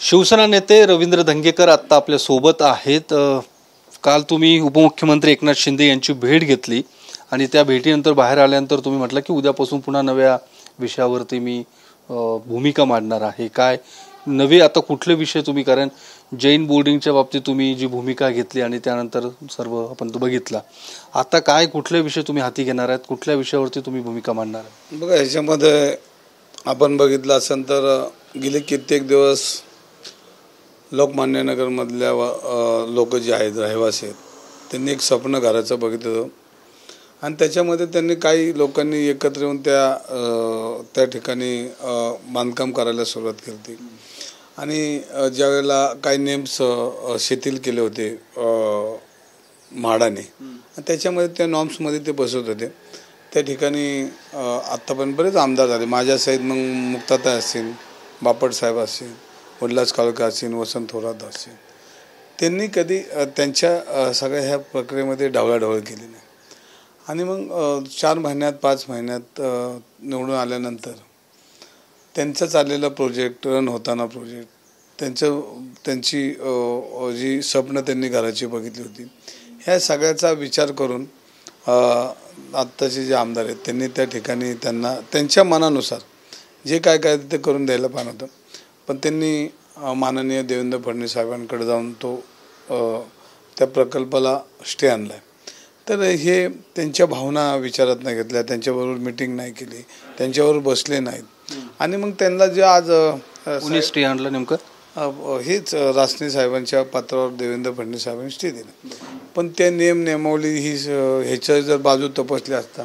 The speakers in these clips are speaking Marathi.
शिवसेना नेते रवींद्र धंगेकर आत्ता आपल्या सोबत आहेत। काल तुम्ही उपमुख्यमंत्री एकनाथ शिंदे यांची भेट घेतली आणि त्या भेटीनंतर बाहेर आल्यानंतर तुम्ही म्हटलं की उद्यापासून पुन्हा नव्या विषयावरती मी भूमिका मांडणार आहे। काय नवे आता कुठले विषय तुम्ही, कारण जैन बोर्डिंगच्या बाबतीत तुम्ही जी भूमिका घेतली आणि त्यानंतर सर्व आपण तो बघितला, आता काय कुठले विषय तुम्ही हाती घेणार आहात, कुठल्या विषयावरती तुम्ही भूमिका मांडणार आहात? बघा, ह्याच्यामध्ये आपण बघितलं असेल तर गेले कित्येक दिवस लोकमान्य नगरमधल्या लोक जे आहेत, रहिवासी आहेत, त्यांनी एक स्वप्न घराचं बघितलं आणि त्याच्यामध्ये त्यांनी काही लोकांनी एकत्र येऊन त्या ठिकाणी बांधकाम करायला सुरुवात केली होती आणि ज्यावेळेला काही नेम्स शिथिल केले होते म्हाडाने, त्याच्यामध्ये त्या नॉर्म्समध्ये ते बसत होते। त्या ठिकाणी आत्तापर्यंत बरेच आमदार झाले, माझ्यासहित मग मुक्ताताई असतील, बापट साहेब असतील, वडलाज काळका असतील, वसंत थोरात असतील, त्यांनी कधी त्यांच्या सगळ्या ह्या प्रक्रियेमध्ये ढवळाढवळ केली नाही। आणि मग 4 महिन्यात 5 महिन्यात निवडून आल्यानंतर त्यांचं चाललेलं प्रोजेक्ट, रन होताना प्रोजेक्ट, त्यांची जी स्वप्न त्यांनी घराची बघितली होती, ह्या सगळ्याचा विचार करून आत्ताचे जे आमदार आहेत त्यांनी त्या ठिकाणी त्यांना त्यांच्या मनानुसार जे काय ते करून द्यायला पाहिजे होतं, पण त्यांनी माननीय देवेंद्र फडणवीस साहेबांकडे जाऊन त्या प्रकल्पाला स्टे आणला आहे। तर हे त्यांच्या भावना विचारात नाही घेतल्या, त्यांच्याबरोबर मीटिंग नाही केली, त्यांच्याबरोबर बसले नाहीत आणि मग त्यांना जे आज स्टे आणलं नेमकं हेच रासने साहेबांच्या पत्रावर देवेंद्र फडणवीस साहेबांनी स्टे दिला, पण त्या नियमावली ही ह्याच्या जर बाजू तपासली असता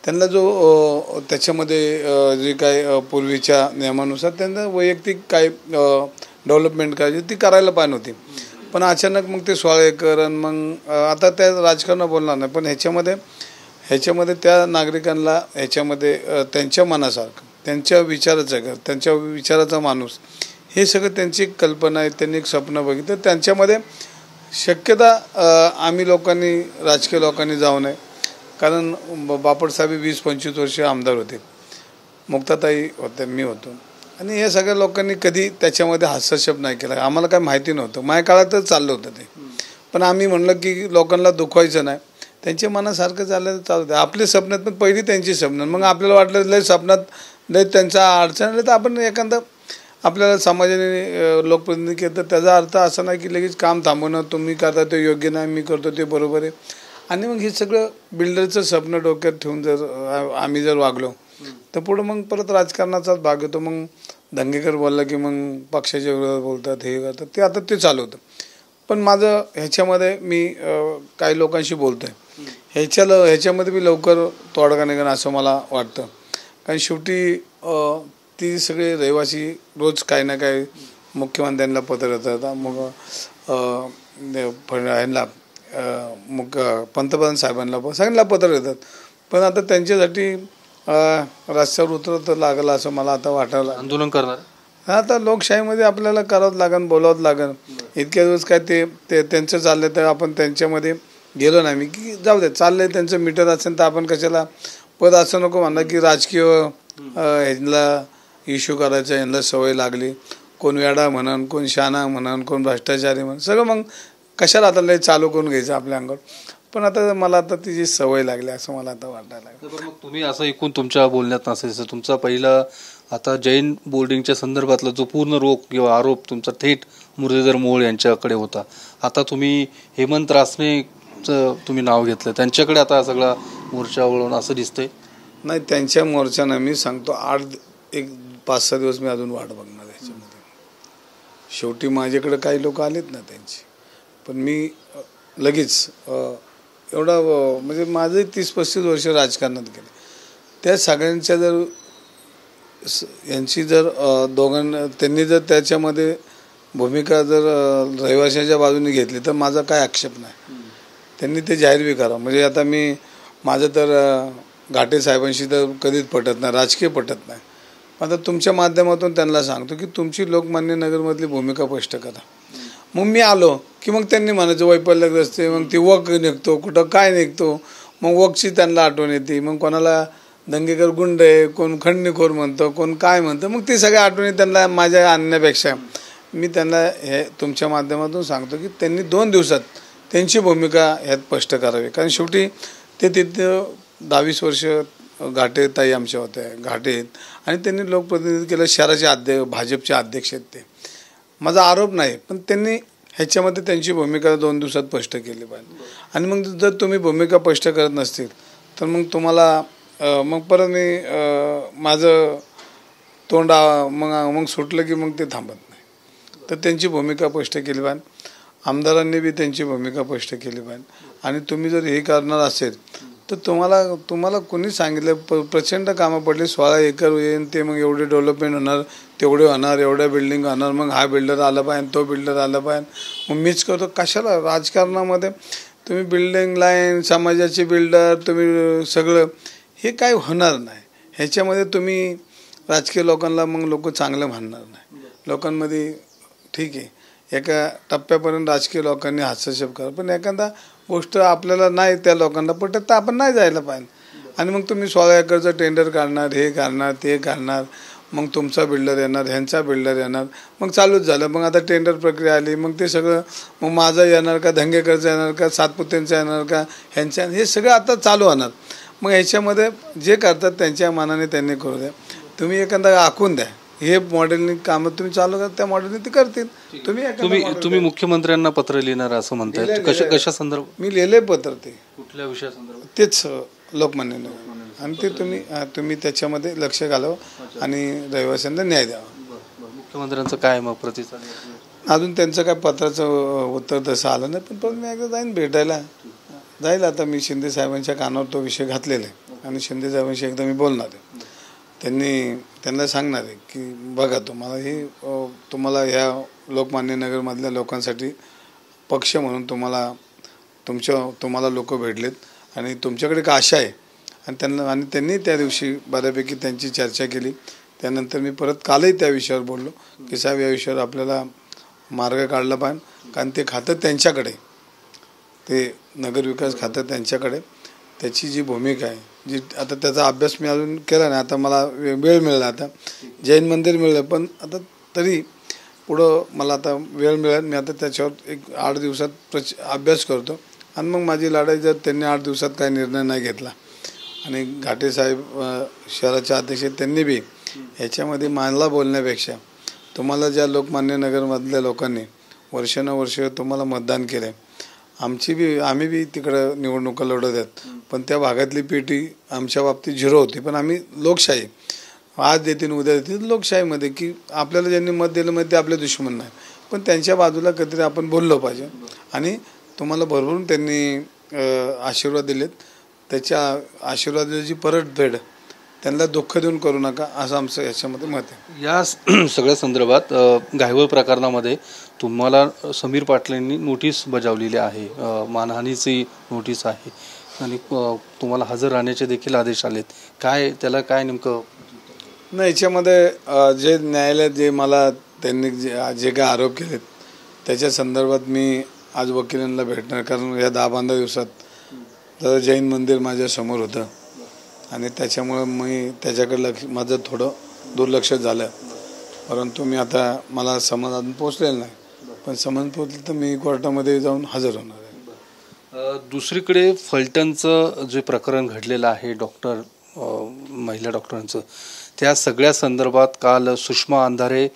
त्यांना जो त्याच्यामध्ये जे काय पूर्वीच्या नियमानुसार त्यांना वैयक्तिक काय डेव्हलपमेंट करायची ती करायला पाहिजे होती, पण अचानक मग ते 16 एकर आणि मग आता त्या राजकारण बोलणार नाही, पण ह्याच्यामध्ये त्या नागरिकांना ह्याच्यामध्ये त्यांच्या मनासारखं, त्यांच्या विचाराचं घर, त्यांच्या विचाराचा माणूस, हे सगळं त्यांची कल्पना आहे, त्यांनी एक स्वप्न बघितलं। त्यांच्यामध्ये शक्यता आम्ही लोकांनी, राजकीय लोकांनी जाऊ नये, कारण बापट साहेब 20-25 वर्ष आमदार होते, मुक्ताताई होते, मी होतो, आणि या सगळ्या लोकांनी कधी त्याच्यामध्ये हस्तक्षेप नाही केला। आम्हाला काय माहिती नव्हतं, माझ्या काळातच चाललं होतं ते, पण आम्ही म्हणलं की लोकांना दुखवायचं नाही, त्यांच्या मनासारखं झालं तर चालू द्या। आपले स्वप्नात पण पहिली त्यांची स्वप्न, मग आपल्याला वाटलं लय स्वप्नात लय त्यांचा अडचण आली तर आपण एखादा आपल्याला समाजाने लोकप्रतिनिधी केलं तर त्याचा अर्थ असा नाही की लगेच काम थांबवणं, तुम्ही करता ते योग्य नाही, मी करतो ते बरोबर आहे। आणि मग हे सगळं बिल्डरचं स्वप्न डोक्यात ठेवून जर आम्ही जर वागलो तर पुढं मग परत राजकारणाचाच भाग येतो। मग धंगेकर बोलला की मग पक्षाच्या विरोधात बोलतात, हे करतात, ते आता ते चालू होतं। पण माझं ह्याच्यामध्ये मी काही लोकांशी बोलतो आहे, ह्याच्यामध्ये मी लवकर तोडगा निघेन असं मला वाटतं, कारण शेवटी ती सगळे रहिवासी रोज काही ना काही मुख्यमंत्र्यांना पत्र येतात, मग ह्यांना पंतप्रधान साहेबांना सगळ्यांना पत्र येतात, पण आता त्यांच्यासाठी रस्त्यावर उतरत लागलं असं मला आता वाटायला। आंदोलन करणार आता लोकशाहीमध्ये आपल्याला करावंच लागेल, बोलावंच लागेल। इतक्या दिवस काय ते त्यांचं चाललं तर आपण त्यांच्यामध्ये गेलो नाही, मी की जाऊ दे, चाललंय त्यांचं मीटर असेल तर आपण कशाला पद असं नको म्हणा की राजकीय ह्यांना इश्यू करायचं, यांना सवय लागली, कोण वेडा म्हणन, कोण शाना म्हणन, कोण भ्रष्टाचारी म्हणून सगळं, मग कशाला आता लय चालू करून घ्यायचं आपल्या अंगावर, पण आता मला आता तिची सवय लागली असं मला आता वाटायला लागलं। मग तुम्ही असं ऐकून तुमच्या बोलण्यात नसायचं, तुमचा पहिला आता जैन बोर्डिंगच्या संदर्भातला जो पूर्ण रोख किंवा आरोप तुमचा थेट मुरलीधर मोहोळ यांच्याकडे होता, आता तुम्ही हेमंत रासनेचं तुम्ही नाव घेतलं, त्यांच्याकडे आता सगळा मोर्चा वळवून असं दिसतंय? नाही, त्यांच्या मोर्चानं मी सांगतो 5-6 दिवस मी अजून वाट बघणार ह्याच्यामध्ये। शेवटी माझ्याकडे काही लोक आलेत ना त्यांची, पण मी लगेच एवढा म्हणजे माझे 30-35 वर्ष राजकारणात गेले, त्या सगळ्यांच्या जर यांची जर त्यांनी जर त्याच्यामध्ये भूमिका जर रहिवाशाच्या बाजूने घेतली तर माझा काय आक्षेप नाही, त्यांनी ते जाहीर बी करा। म्हणजे आता माझं तर घाटे साहेबांशी तर कधीच पटत नाही, राजकीय पटत नाही, आता तुमच्या माध्यमातून त्यांना सांगतो की तुमची लोकमान्य नगरमधली भूमिका स्पष्ट करा। मग मी आलो की मग त्यांनी म्हणायचं वैफल्यग्रस्त आहे, मग ती वक निघतो, कुठं काय निघतो, मग वकची त्यांना आठवण येते, मग कोणाला दंगेकर गुंड आहे, कोण खंडणीखोर म्हणतो, कोण काय म्हणतं, मग ती सगळ्या आठवणी त्यांना माझ्या आणण्यापेक्षा मी त्यांना हे तुमच्या माध्यमातून सांगतो की त्यांनी 2 दिवसात त्यांची भूमिका ह्यात स्पष्ट करावी. कारण शेवटी ते तिथं 22 वर्ष घाटे ताई आमच्या होत्या, घाटे आहेत आणि त्यांनी लोकप्रतिनिधी केलं. शहराचे भाजपचे अध्यक्ष आहेत ते. माझा आरोप नाही, पण त्यांनी ह्याच्यामध्ये त्यांची भूमिका 2 दिवसात स्पष्ट केली पाहिजे. आणि मग जर तुम्ही भूमिका स्पष्ट करत नसतील तर मग तुम्हाला मग परत मी माझं तोंड मग सुटलं की मग ते थांबत नाही. तर त्यांची भूमिका स्पष्ट केली पाहिजे. आमदारांनी बी त्यांची भूमिका स्पष्ट केली पाहिजे. आणि तुम्ही जर हे करणार असेल तर तुम्हाला कोणी सांगितलं प्रचंड कामं पडली, 16 एकर येईन ते मग एवढे डेव्हलपमेंट होणार, तेवढे होणार, एवढ्या बिल्डिंग होणार, मग हा बिल्डर आला पाहिजे, तो बिल्डर आला पाहिजे, मग मीच करतो. कशाला राजकारणामध्ये तुम्ही बिल्डिंग लाईन, समाजाचे बिल्डर, तुम्ही सगळं हे काय होणार नाही. ह्याच्यामध्ये तुम्ही राजकीय लोकांना मग लोक चांगलं म्हणणार नाही. लोकांमध्ये ठीक आहे एका टप्प्यापर्यंत राजकीय लोकांनी हस्तक्षेप करा, पण एखादा गोष्ट आपल्याला नाही त्या लोकांना पटत तर आपण नाही जायला पाहिजे. आणि मग तुम्ही 16 एकरचं टेंडर काढणार, हे काढणार, ते काढणार, मग तुमचा बिल्डर येणार, ह्यांचा बिल्डर येणार, मग चालूच झालं. मग आता टेंडर प्रक्रिया आली, मग ते सगळं मग माझा येणार का, धंगेकरचा येणार का, सातपुतेंचा येणार का, ह्यांच्या, हे सगळं आता चालू होणार. मग ह्याच्यामध्ये जे करतात त्यांच्या मनाने त्यांनी करू द्या. तुम्ही एखादा आखून द्या, हे मॉडेलनी कामं तुम्ही चालू करा, त्या मॉडेलने ते करतील. तुम्ही मुख्यमंत्र्यांना पत्र लिहिणार असं म्हणताय, कशा संदर्भात? मी लिहिले पत्र, ते कुठल्या विषयासंदर्भात? तेच लोकमान्य नगर. आणि ते तुम्ही त्याच्यामध्ये लक्ष घालावं आणि रहिवाशांना न्याय द्यावा. मुख्यमंत्र्यांचं काय मग प्रतिसाद? अजून त्यांचं काय पत्राचं उत्तर तसं आलं नाही, पण मी एकदा जाईन भेटायला जाईल. आता मी शिंदे साहेबांच्या कानावर तो विषय घातलेला आहे आणि शिंदे साहेबांशी एकदा मी बोलणार आहे. त्यांना सांगणार आहे की बघा तुम्हाला ह्या लोकमान्य नगरमधल्या लोकांसाठी पक्ष म्हणून तुम्हाला लोक भेटलेत आणि तुमच्याकडे का आशा आहे. आणि त्यांनी त्या दिवशी बऱ्यापैकी त्यांची चर्चा केली. त्यानंतर मी परत कालही त्या विषयावर बोललो की साहेब या विषयावर आपल्याला मार्ग काढला पाहिजे. कारण ते खातं त्यांच्याकडे, ते नगरविकास खातं त्यांच्याकडे, त्याची जी भूमिका आहे जी आता त्याचा अभ्यास मी अजून केला नाही. आता मला वेळ मिळाला, आता जैन मंदिर मिळलं, पण आता तरी पुढं मला आता वेळ मिळेल. मी आता त्याच्यावर एक 8 दिवसात अभ्यास करतो आणि मग माझी लढाई जर त्यांनी 8 दिवसात काही निर्णय नाही घेतला आणि घाटे साहेब शहराचे अध्यक्ष त्यांनी बी ह्याच्यामध्ये मानला बोलण्यापेक्षा तुम्हाला ज्या लोकमान्य नगरमधल्या लोकांनी वर्षानुवर्ष तुम्हाला मतदान केलं, आम्ही बी तिकडं निवडणुका लढत आहेत, पण त्या भागातली पेटी आमच्या बाबतीत 0 होती. पण आम्ही लोकशाही आज देतील उद्या देतील लोकशाहीमध्ये की आपल्याला ज्यांनी मत दिलं मग ते आपले दुश्मन नाही, पण त्यांच्या बाजूला कधीतरी आपण बोललो पाहिजे. आणि तुम्हाला भरभरून त्यांनी आशीर्वाद दिलेत, त्याच्या आशीर्वादाची परतफेड त्यांना दुःख देऊन करू नका असं आमचं याच्यामध्ये मत आहे. या सगळ्या संदर्भात घायवळ प्रकरणामध्ये तुम्हाला समीर पाटलांनी नोटीस बजावलेली आहे, मानहानीची नोटीस आहे आणि तुम्हाला हजर राहण्याचे देखील आदेश आलेत. त्याला काय नेमकं? नाही, याच्यामध्ये जे न्यायालयात जे मला त्यांनी जे काय आरोप केलेत त्याच्या संदर्भात मी आज वकिलांना भेटणार. कारण या 10-15 दिवसात जरा जैन मंदिर माझ्यासमोर होतं आणि त्याच्यामुळं मी त्याच्याकडे माझं थोडं दुर्लक्ष झालं. परंतु मी आता मला समज अजून पोचलेलं नाही, पण समज पोचलं तर मी कोर्टामध्ये जाऊन हजर होणार आहे. दुसरीकडे फलटणचं जे प्रकरण घडलेलं आहे महिला डॉक्टरांचं, त्या सगळ्या संदर्भात काल सुषमा अंधारे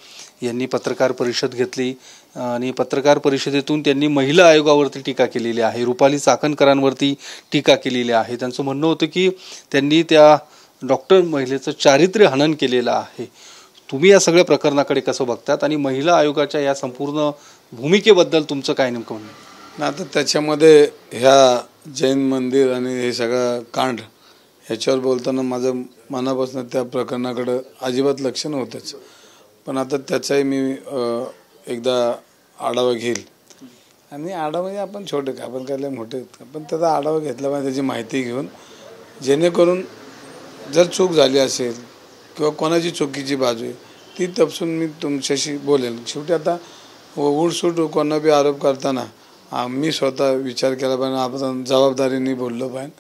यांनी पत्रकार परिषद घेतली आणि पत्रकार परिषदेतून त्यांनी महिला आयोगावरती टीका केलेली आहे, रुपाली चाकणकरांवरती टीका केलेली आहे. त्यांचं म्हणणं होतं की त्यांनी त्या डॉक्टर महिलेचं चारित्र्य हनन केलेलं आहे. तुम्ही या सगळ्या प्रकरणाकडे कसं बघतात आणि महिला आयोगाच्या या संपूर्ण भूमिकेबद्दल तुमचं काय नेमकं म्हणणं? आता त्याच्यामध्ये ह्या जैन मंदिर आणि हे सगळं कांड ह्याच्यावर बोलताना माझं मनापासून त्या प्रकरणाकडं अजिबात लक्ष नव्हतंच. पण आता त्याचाही मी एकदा आढावा घेईल. आणि आढावा म्हणजे आपण छोटे का आपण काय मोठे पण त्याचा आढावा घेतला पाहिजे, त्याची माहिती घेऊन, जेणेकरून जर चूक झाली असेल किंवा कोणाची चुकीची बाजू आहे ती तपसून मी तुमच्याशी बोलेल. शेवटी आता उडसूट कोणा बी आरोप करताना मी स्वतः विचार केला पाहिजे, आपण जबाबदारीने बोललो पाहिजे.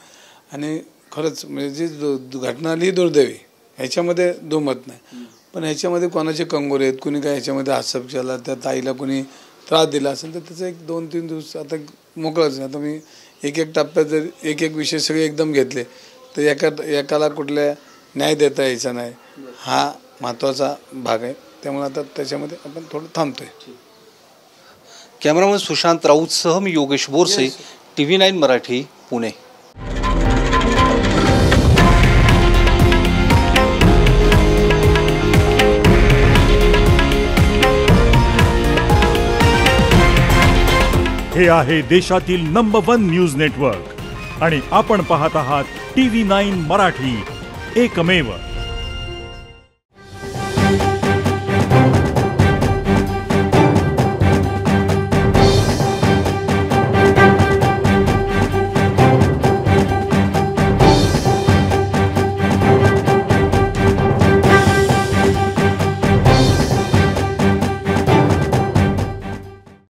आणि खरंच म्हणजे जी घटना आली दुर्दैवी, ह्याच्यामध्ये दुमत नाही, पण ह्याच्यामध्ये कोणाचे कंगोरे आहेत, कुणी काय ह्याच्यामध्ये हस्तक्षेप केला, त्या ताईला कुणी त्रास दिला असेल तर त्याचं 1-2-3 दिवस आता मोकळंच. आता मी एक टप्प्यात जर एक विषय सगळे एकदम घेतले तर एकाला कुठल्या न्याय देता यायचा नाही, हा महत्त्वाचा भाग आहे. त्यामुळे आता त्याच्यामध्ये आपण थोडं थांबतोय. कॅमेरामन सुशांत राऊतसह मी योगेश बोरसे, TV9 मराठी, पुणे. हे आहे देशातील नंबर 1 न्यूज नेटवर्क आणि आपण पाहत आहात TV9 मराठी, एकमेव.